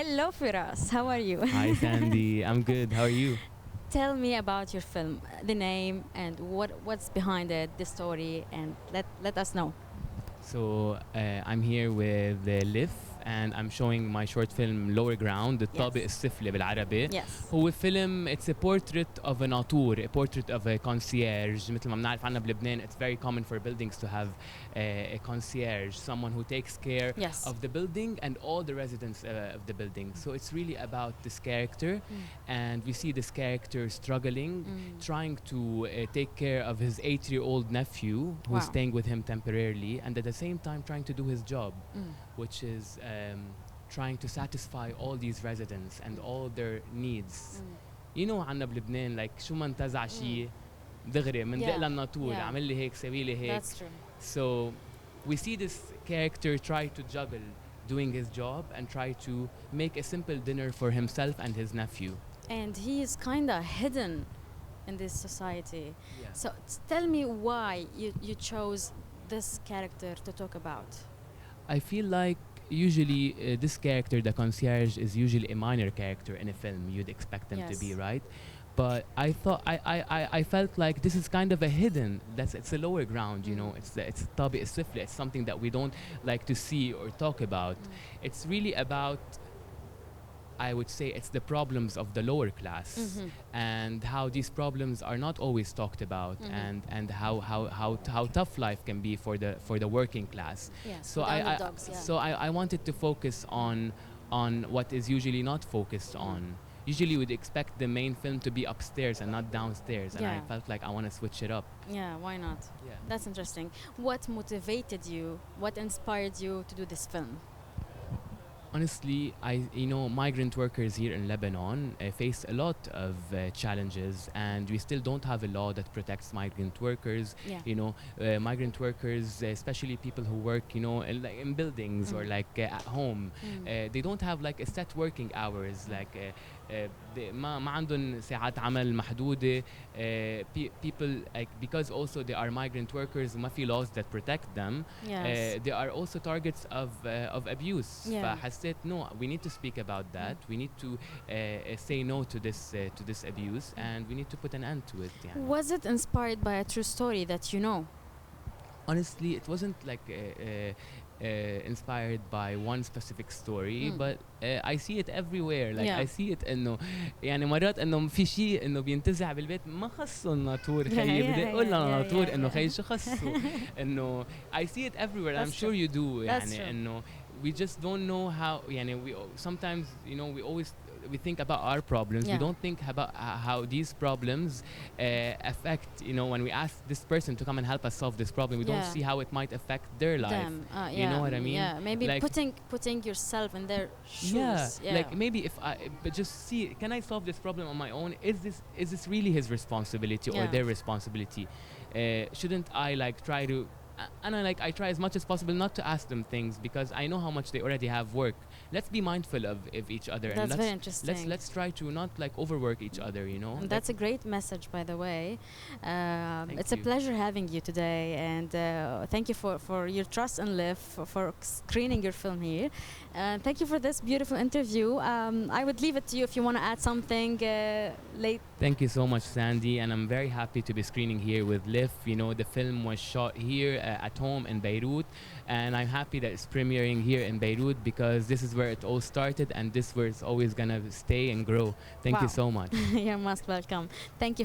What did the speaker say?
Hello, Firas. How are you? Hi, Sandy. I'm good. How are you? Tell me about your film, the name, and what's behind it, the story, and let us know. So I'm here with Liv and I'm showing my short film Lower Ground الطابق Yes. السفلي بالعربي. Yes. هو فيلم it's a portrait of a ناطور, a portrait of a concierge. مثل ما بنعرف عنا بلبنان it's very common for buildings to have a concierge, someone who takes care Yes. of the building and all the residents of the building. So it's really about this character and we see this character struggling, trying to take care of his 8-year-old nephew who's Wow. staying with him temporarily, and at the same time trying to do his job, which is trying to satisfy all these residents and all their needs. You know عنا بلبنان like شو ما انتزع شيء دغري من دق للناطور عمل لي هيك سوي لي هيك. That's true. So we see this character try to juggle doing his job and try to make a simple dinner for himself and his nephew. And he is kind of hidden in this society. Yeah. So tell me why you chose this character to talk about. I feel like usually this character, the concierge, is usually a minor character in a film. You'd expect them to be, Yes. right? But I thought I felt like this is kind of a hidden. It's a lower ground, you know. It's طابق السفلي. It's something that we don't like to see or talk about. It's really about, I would say, it's the problems of the lower class and how these problems are not always talked about, and how tough life can be for the working class. Yes. So I wanted to focus on what is usually not focused on. Usually we'd expect the main film to be upstairs and not downstairs, and I felt like I want to switch it up. Yeah, why not? Yeah. That's interesting. What motivated you? What inspired you to do this film? Honestly, migrant workers here in Lebanon face a lot of challenges, and we still don't have a law that protects migrant workers. Yeah. Migrant workers, especially people who work, in buildings or like at home, they don't have like a set working hours. Like ما عندهم ساعات عمل محدودة. People, like, because also they are migrant workers وما في laws that protect them. Yes. They are also targets of abuse. Yeah. فحسيت no, we need to speak about that. We need to say no to this abuse, and we need to put an end to it. يعني. Was it inspired by a true story that you know? Honestly, it wasn't like inspired by one specific story, but I see it everywhere. Like I see it إنه يعني مرات إنه في شيء إنه بينتزع بالبيت ما خصه الناطور خيي بدي أقول للناطور إنه خيي شو خصه إنه I see it everywhere. I'm sure you do. يعني إنه we just don't know how. يعني we sometimes we think about our problems. We don't think about how these problems affect. When we ask this person to come and help us solve this problem, we don't see how it might affect their life. You know what I mean? Yeah, maybe like putting yourself in their shoes. Yeah. Like maybe if but just see, can I solve this problem on my own? Is this really his responsibility or their responsibility? Shouldn't I like try to? And I try as much as possible not to ask them things, because I know how much they already have work. Let's be mindful of each other. That's and very interesting. Let's try to not like overwork each other, And that's a great message, by the way. It's a pleasure having you today, and thank you for your trust and Liv for screening your film here. Thank you for this beautiful interview. I would leave it to you if you want to add something late. Thank you so much, Sandy, and I'm very happy to be screening here with Liv. The film was shot here at home in Beirut, and I'm happy that it's premiering here in Beirut, because this is where it all started, and this is where it's always gonna stay and grow. Thank you so much. You're most welcome. Thank you.